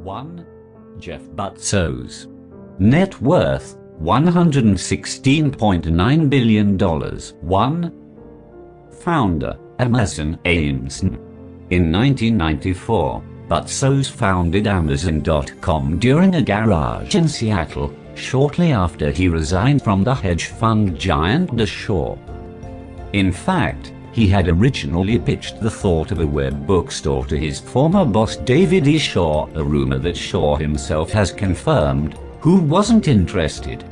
1. Jeff Bezos. Net worth $116.9 billion. 1. Founder, Amazon Ames. In 1994, Bezos founded Amazon.com during a garage in Seattle, shortly after he resigned from the hedge fund giant Dior. In fact, he had originally pitched the thought of a web bookstore to his former boss David E. Shaw, a rumor that Shaw himself has confirmed, who wasn't interested.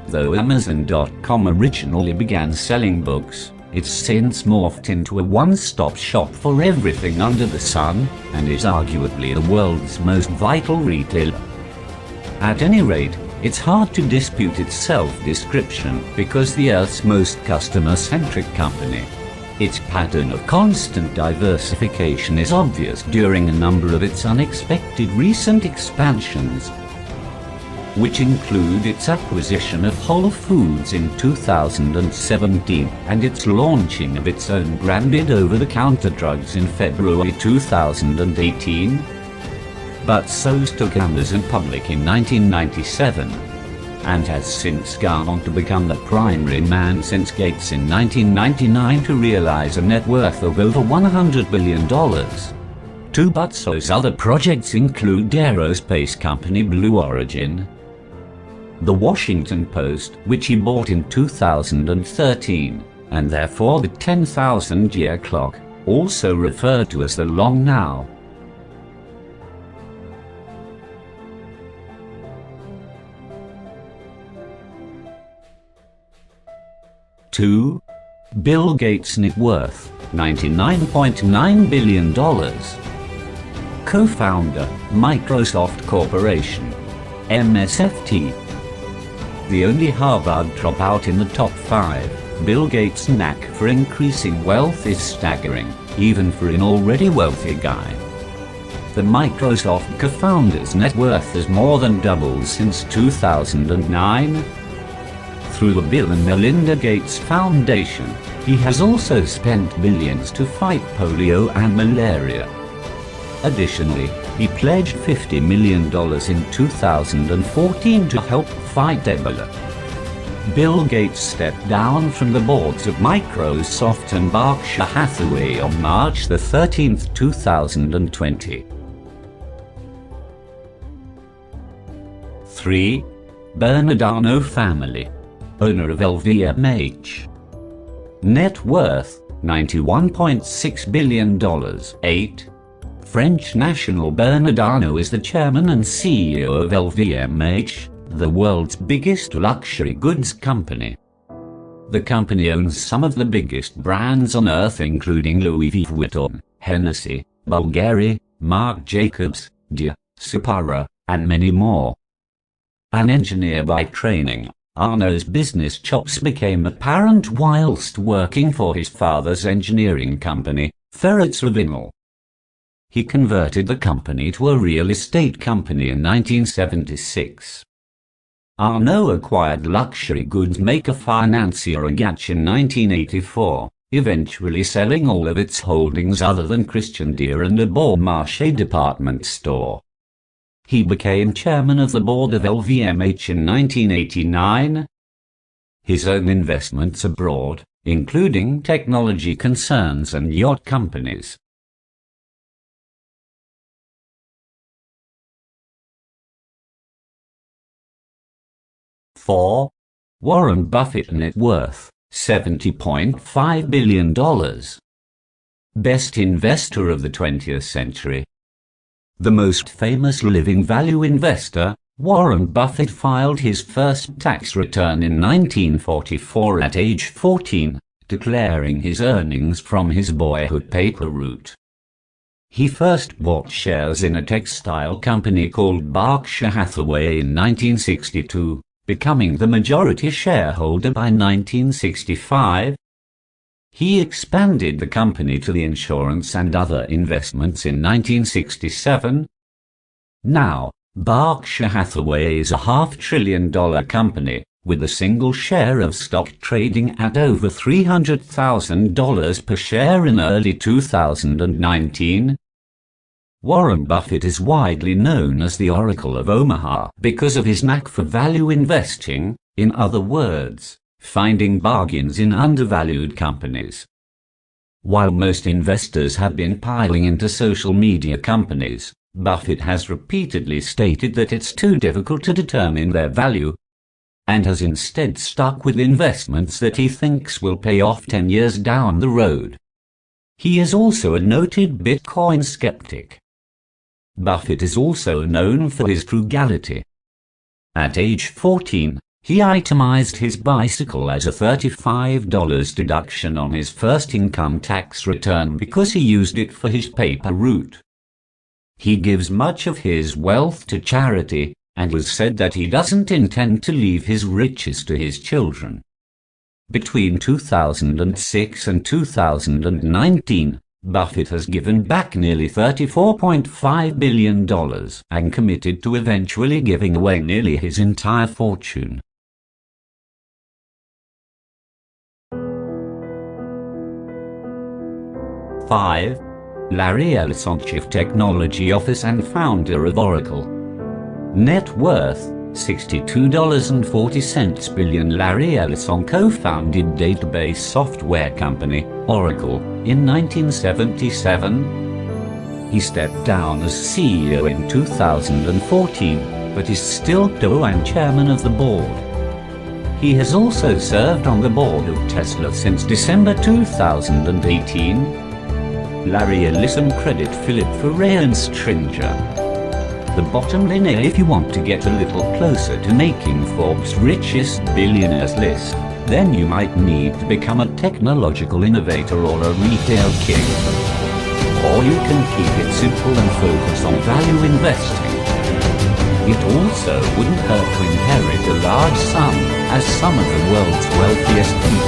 Though Amazon.com originally began selling books, it's since morphed into a one-stop shop for everything under the sun, and is arguably the world's most vital retailer. At any rate, it's hard to dispute its self-description, because the Earth's most customer-centric company. Its pattern of constant diversification is obvious during a number of its unexpected recent expansions, which include its acquisition of Whole Foods in 2017 and its launching of its own branded over-the-counter drugs in February 2018. Bezos took Amazon public in 1997 and has since gone on to become the primary man since Gates in 1999 to realize a net worth of over $100 billion. Two Bezos' other projects include aerospace company Blue Origin, the Washington Post, which he bought in 2013, and therefore the 10,000-year clock, also referred to as the Long Now. Two. Bill Gates' net worth, $99.9 billion. Co-founder, Microsoft Corporation, MSFT. The only Harvard dropout in the top 5, Bill Gates' knack for increasing wealth is staggering, even for an already wealthy guy. The Microsoft co-founder's net worth has more than doubled since 2009. Through the Bill and Melinda Gates Foundation, he has also spent billions to fight polio and malaria. Additionally, he pledged $50 million in 2014 to help fight Ebola. Bill Gates stepped down from the boards of Microsoft and Berkshire Hathaway on March 13, 2020. 3. Bernard Arnault family, owner of LVMH. Net worth, $91.6 billion. 8. French national Bernard Arnault is the chairman and CEO of LVMH, the world's biggest luxury goods company. The company owns some of the biggest brands on earth, including Louis Vuitton, Hennessey, Bulgari, Marc Jacobs, Dior, Sephora, and many more. An engineer by training, Arnault's business chops became apparent whilst working for his father's engineering company, Ferrets-Ravenel. He converted the company to a real estate company in 1976. Arnault acquired luxury goods maker financier Gatch in 1984, eventually selling all of its holdings other than Christian Dior and a Bon Marché department store. He became chairman of the board of LVMH in 1989. His own investments abroad, including technology concerns and yacht companies. 4. Warren Buffett net worth, $70.5 billion. Best investor of the 20th century. The most famous living value investor, Warren Buffett filed his first tax return in 1944 at age 14, declaring his earnings from his boyhood paper route. He first bought shares in a textile company called Berkshire Hathaway in 1962, becoming the majority shareholder by 1965. He expanded the company to the insurance and other investments in 1967. Now, Berkshire Hathaway is a $500 billion company, with a single share of stock trading at over $300,000 per share in early 2019. Warren Buffett is widely known as the Oracle of Omaha because of his knack for value investing, in other words, finding bargains in undervalued companies. While most investors have been piling into social media companies, Buffett has repeatedly stated that it's too difficult to determine their value, and has instead stuck with investments that he thinks will pay off 10 years down the road. He is also a noted Bitcoin skeptic. Buffett is also known for his frugality. At age 14, he itemized his bicycle as a $35 deduction on his first income tax return because he used it for his paper route. He gives much of his wealth to charity, and has said that he doesn't intend to leave his riches to his children. Between 2006 and 2019, Buffett has given back nearly $34.5 billion and committed to eventually giving away nearly his entire fortune. Five. Larry Ellison, Chief Technology Officer and founder of Oracle. Net worth, $62.40 billion. Larry Ellison co-founded database software company, Oracle, in 1977. He stepped down as CEO in 2014, but is still CEO and chairman of the board. He has also served on the board of Tesla since December 2018. Larry Ellison credit Philip Ferrer and Stringer. The bottom line: if you want to get a little closer to making Forbes' richest billionaires list, then you might need to become a technological innovator or a retail king. Or you can keep it simple and focus on value investing. It also wouldn't hurt to inherit a large sum, as some of the world's wealthiest people